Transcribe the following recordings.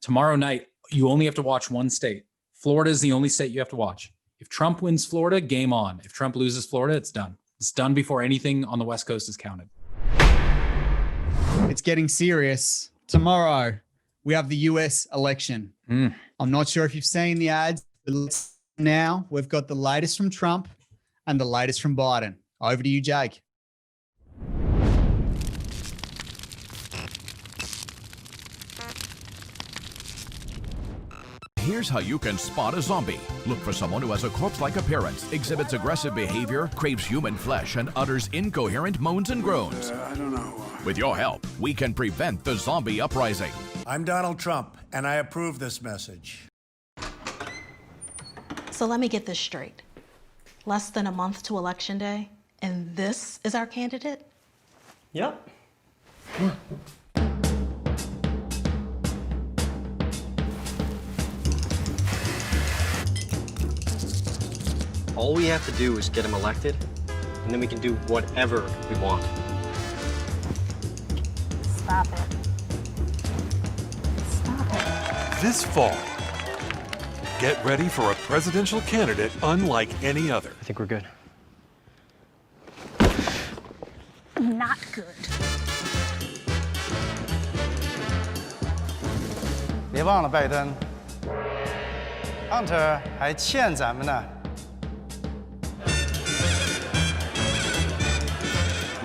tomorrow night, you only have to watch one state. Florida is the only state you have to watch. If Trump wins Florida, game on. If Trump loses Florida, it's done. It's done before anything on the West Coast is counted. It's getting serious. Tomorrow, we have the US election. I'm not sure if you've seen the ads. Now, we've got the latest from Trump and the latest from Biden. Over to you, Jake. Here's how you can spot a zombie. Look for someone who has a corpse-like appearance, exhibits aggressive behavior, craves human flesh, and utters incoherent moans and groans. I don't know. With your help, we can prevent the zombie uprising. I'm Donald Trump, and I approve this message. So let me get this straight. Less than a month to Election Day, and this is our candidate? Yep. All we have to do is get him elected, and then we can do whatever we want. Stop it. Stop it. This fall, get ready for a presidential candidate unlike any other. I think we're good. Not good. 别忘了拜登 ，Hunter 还欠咱们呢。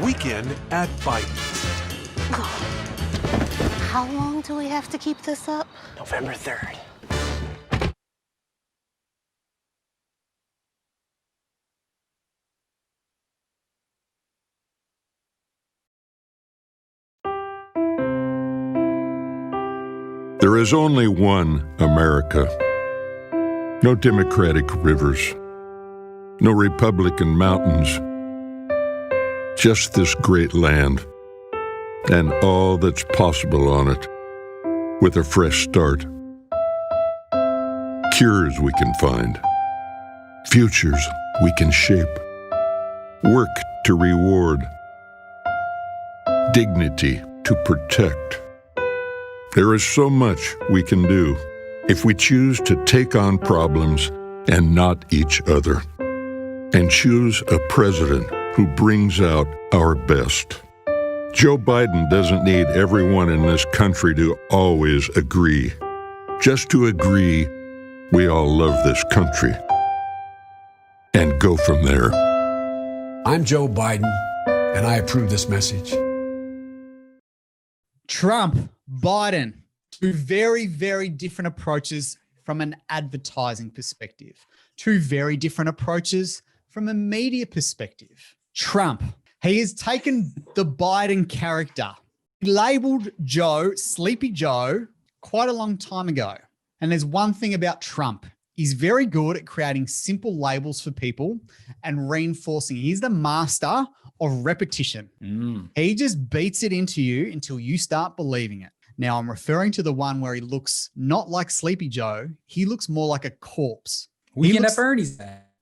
Weekend at Biden's. How long do we have to keep this up? November 3rd. There is only one America. No Democratic rivers. No Republican mountains. Just this great land and all that's possible on it with a fresh start. Cures we can find. Futures we can shape. Work to reward. Dignity to protect. There is so much we can do if we choose to take on problems and not each other, and choose a president who brings out our best. Joe Biden doesn't need everyone in this country to always agree. Just to agree, we all love this country, and go from there. I'm Joe Biden, and I approve this message. Trump, Biden, two very, very different approaches from an advertising perspective. Two very different approaches from a media perspective. Trump, he has taken the Biden character. He labeled Joe, Sleepy Joe, quite a long time ago. And there's one thing about Trump. He's very good at creating simple labels for people and reinforcing. He's the master of repetition. He just beats it into you until you start believing it. Now, I'm referring to the one where he looks not like Sleepy Joe. He looks more like a corpse. Weekend at Bernie's.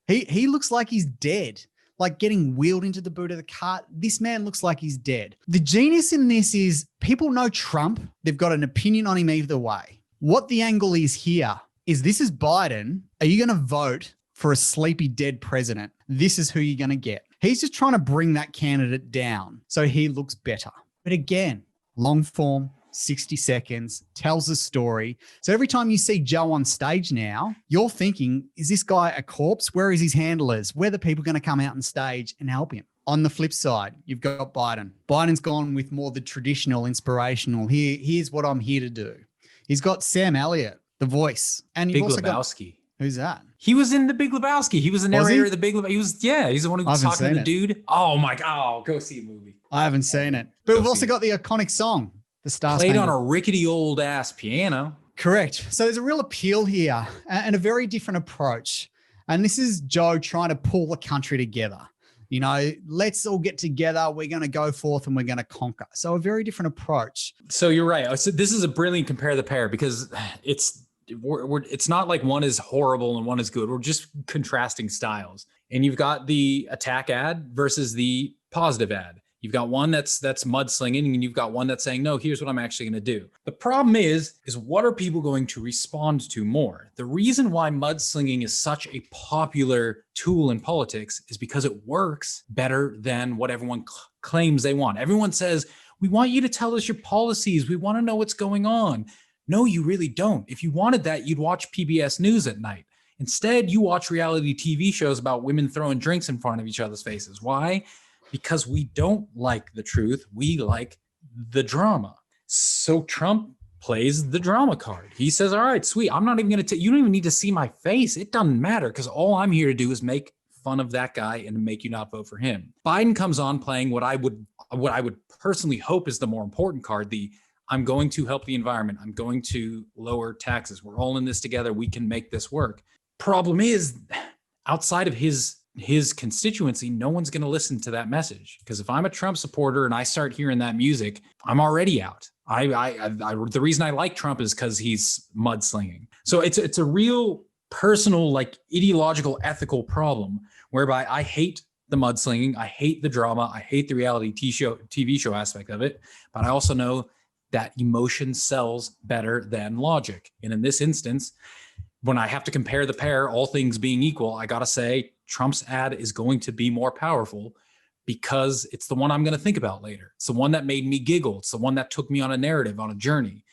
He looks like he's dead, like getting wheeled into the boot of the cart. This man looks like he's dead. The genius in this is people know Trump. They've got an opinion on him either way. What the angle is here is this is Biden. Are you going to vote for a sleepy dead president? This is who you're going to get. He's just trying to bring that candidate down so he looks better. But again, long form, 60 seconds, tells a story. So every time you see Joe on stage now, you're thinking, is this guy a corpse? Where is his handlers? Where are the people going to come out on stage and help him? On the flip side, you've got Biden. Biden's gone with more the traditional, inspirational. Here's what I'm here to do. He's got Sam Elliott, the voice. And you've Big also Lebowski. Who's that? He was in The Big Lebowski. He was the narrator of The Big Lebowski. He's the one who was talking to the dude. Oh my God, go see a movie. I haven't seen it. But we've also got the iconic song, The Star Played Spangled. on a rickety old ass piano. Correct. So there's a real appeal here and a very different approach. And this is Joe trying to pull the country together. You know, let's all get together. We're going to go forth and we're going to conquer. So a very different approach. So you're right. So this is a brilliant compare the pair because it's not like one is horrible and one is good. We're just contrasting styles. And you've got the attack ad versus the positive ad. You've got one that's mudslinging, and you've got one that's saying, no, here's what I'm actually going to do. The problem is what are people going to respond to more? The reason why mudslinging is such a popular tool in politics is because it works better than what everyone claims they want. Everyone says, we want you to tell us your policies. We want to know what's going on. No, you really don't. If you wanted that, you'd watch PBS News at night. Instead, you watch reality TV shows about women throwing drinks in front of each other's faces. Why? Because we don't like the truth. We like the drama. So Trump plays the drama card. He says, all right, sweet. I'm not even going to, you don't even need to see my face. It doesn't matter because all I'm here to do is make fun of that guy and make you not vote for him. Biden comes on playing what I would personally hope is the more important card. I'm going to help the environment. I'm going to lower taxes. We're all in this together. We can make this work. Problem is, outside of his constituency, no one's going to listen to that message. Because if I'm a Trump supporter and I start hearing that music, I'm already out. The reason I like Trump is because he's mudslinging. So it's a real personal, like ideological, ethical problem whereby I hate the mudslinging, I hate the drama, I hate the reality TV show aspect of it, but I also know that emotion sells better than logic. And in this instance, when I have to compare the pair, all things being equal, I got to say Trump's ad is going to be more powerful because it's the one I'm going to think about later. It's the one that made me giggle. It's the one that took me on a narrative, on a journey.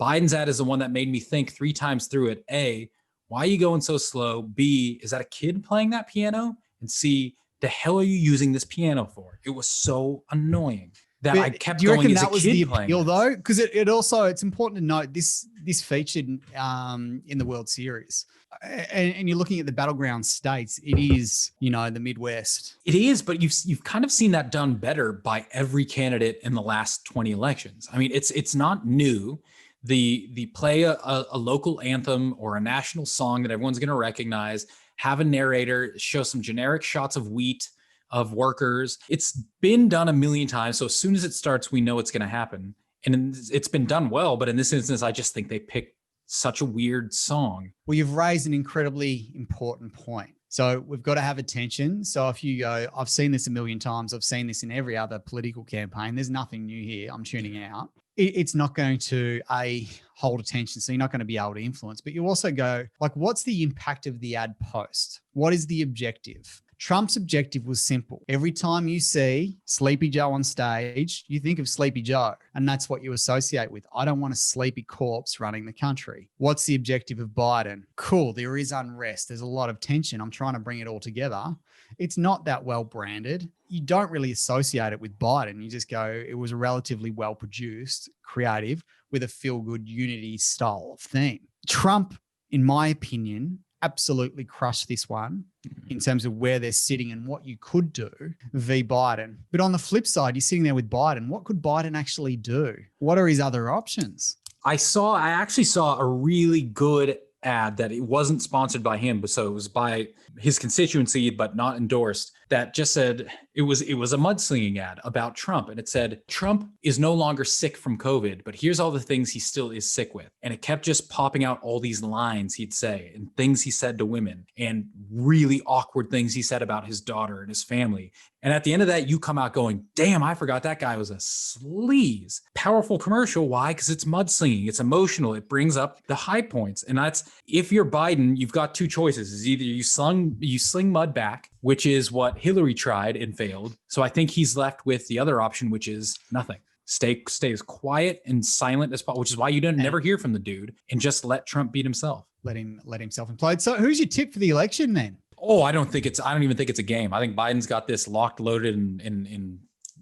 Biden's ad is the one that made me think 3 times through it. A, why are you going so slow? B, is that a kid playing that piano? And C, the hell are you using this piano for? It was so annoying that But I kept do you going reckon as that a was kid the playing appeal this. though? Because it also, it's important to note this featured in the World Series. And you're looking at the battleground states, it is, the Midwest. It is, but you've kind of seen that done better by every candidate in the last 20 elections. I mean, it's not new. The play a local anthem or a national song that everyone's going to recognize, have a narrator, show some generic shots of wheat, of workers. It's been done a million times. So as soon as it starts, we know it's going to happen. And it's been done well. But in this instance, I just think they picked such a weird song. Well, you've raised an incredibly important point. So we've got to have attention. So if you go, I've seen this a million times. I've seen this in every other political campaign. There's nothing new here. I'm tuning out. It's not going to hold attention. So you're not going to be able to influence, but you also go like, what's the impact of the ad post? What is the objective? Trump's objective was simple. Every time you see Sleepy Joe on stage, you think of Sleepy Joe, and that's what you associate with. I don't want a sleepy corpse running the country. What's the objective of Biden? Cool, there is unrest. There's a lot of tension. I'm trying to bring it all together. It's not that well branded. You don't really associate it with Biden. You just go, it was a relatively well produced, creative, with a feel-good unity style of theme. Trump, in my opinion, absolutely crushed this one in terms of where they're sitting and what you could do v. Biden. But on the flip side, you're sitting there with Biden. What could Biden actually do? What are his other options? I actually saw a really good ad that it wasn't sponsored by him, but so it was by his constituency, but not endorsed, that just said it was a mudslinging ad about Trump. And it said, Trump is no longer sick from COVID, but here's all the things he still is sick with. And it kept just popping out all these lines he'd say and things he said to women and really awkward things he said about his daughter and his family. And at the end of that, you come out going, damn, I forgot that guy was a sleaze. Powerful commercial. Why? Because it's mudslinging. It's emotional. It brings up the high points. And that's, if you're Biden, you've got 2 choices. Is either you sling mud back, which is what Hillary tried and failed. So I think he's left with the other option, which is nothing. Stay as quiet and silent as possible, which is why you don't never hear from the dude, and just let Trump beat himself. Let himself implode. So who's your tip for the election then? Oh, I don't even think it's a game. I think Biden's got this locked, loaded, and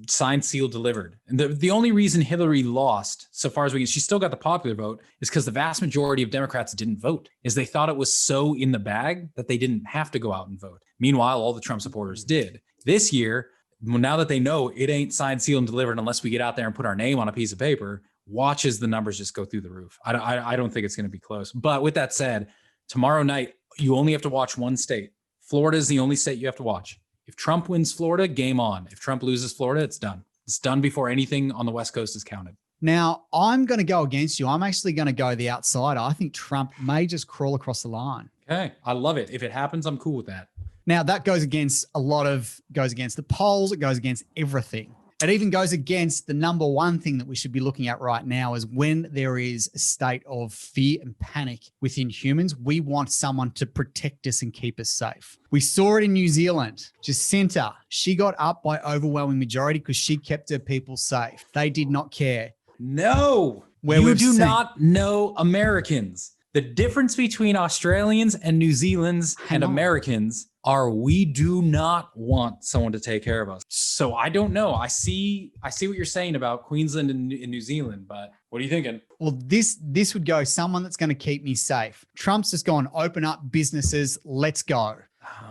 signed, sealed, delivered. And the only reason Hillary lost, so far as she still got the popular vote, is because the vast majority of Democrats didn't vote, is they thought it was so in the bag that they didn't have to go out and vote. Meanwhile, all the Trump supporters did. This year, now that they know it ain't signed, sealed, and delivered unless we get out there and put our name on a piece of paper, watch as the numbers just go through the roof. I don't think it's going to be close. But with that said, tomorrow night, you only have to watch one state. Florida is the only state you have to watch. If Trump wins Florida, game on. If Trump loses Florida, it's done. It's done before anything on the West Coast is counted. Now, I'm going to go against you. I'm actually going to go the outsider. I think Trump may just crawl across the line. Okay, I love it. If it happens, I'm cool with that. Now, that goes against the polls. It goes against everything. It even goes against the number one thing that we should be looking at right now is when there is a state of fear and panic within humans, we want someone to protect us and keep us safe. We saw it in New Zealand. Jacinta, she got up by overwhelming majority because she kept her people safe. They did not care. No, you do not know Americans. The difference between Australians and New Zealanders and Americans are we do not want someone to take care of us. So I don't know. I see what you're saying about Queensland and New Zealand, but what are you thinking? Well, this would go someone that's going to keep me safe. Trump's just gone, open up businesses, let's go.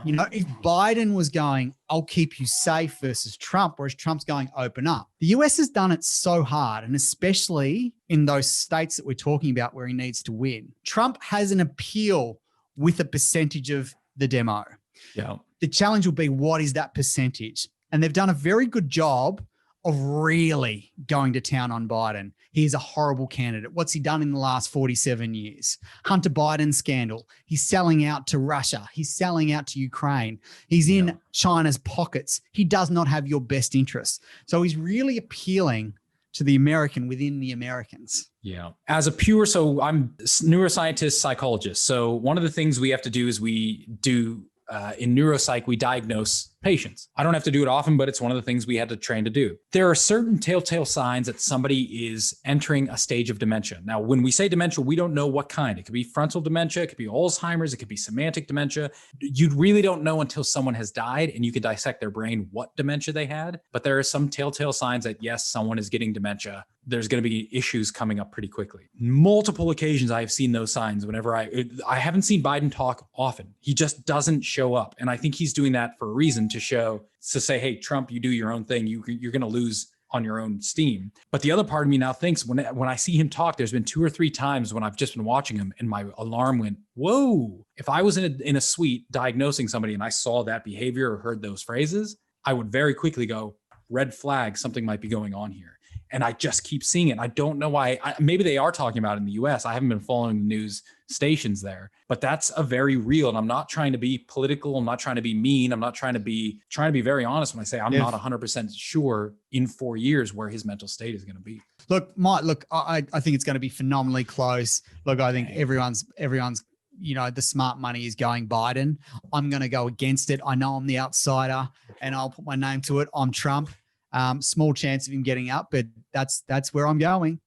You know, if Biden was going, I'll keep you safe versus Trump, whereas Trump's going, open up. The US has done it so hard, and especially in those states that we're talking about where he needs to win. Trump has an appeal with a percentage of the demo. Yeah. The challenge will be, what is that percentage? And they've done a very good job of really going to town on Biden. He's a horrible candidate. What's he done in the last 47 years? Hunter Biden scandal. He's selling out to Russia. He's selling out to Ukraine. He's in China's pockets. He does not have your best interests. So he's really appealing to the American within the Americans. Yeah. So I'm neuroscientist, psychologist. So one of the things we have to do is we do in neuropsych, we diagnose patients. I don't have to do it often, but it's one of the things we had to train to do. There are certain telltale signs that somebody is entering a stage of dementia. Now, when we say dementia, we don't know what kind. It could be frontal dementia, it could be Alzheimer's, it could be semantic dementia. You really don't know until someone has died and you can dissect their brain what dementia they had. But there are some telltale signs that, yes, someone is getting dementia. There's going to be issues coming up pretty quickly. Multiple occasions I have seen those signs whenever I haven't seen Biden talk often. He just doesn't show up. And I think he's doing that for a reason, to say, hey, Trump, you do your own thing. You're going to lose on your own steam. But the other part of me now thinks when I see him talk, there's been 2 or 3 times when I've just been watching him and my alarm went, whoa. If I was in a suite diagnosing somebody and I saw that behavior or heard those phrases, I would very quickly go, red flag, something might be going on here. And I just keep seeing it. I don't know why. Maybe they are talking about it in the US. I haven't been following the news stations there, but that's a very real. And I'm not trying to be political. I'm not trying to be mean. I'm not trying to be very honest when I say I'm not 100% sure in 4 years where his mental state is going to be. Look, Mike, I think it's going to be phenomenally close. Look, I think everyone's, you know, the smart money is going Biden. I'm going to go against it. I know I'm the outsider and I'll put my name to it. I'm Trump. Small chance of him getting up, but that's where I'm going.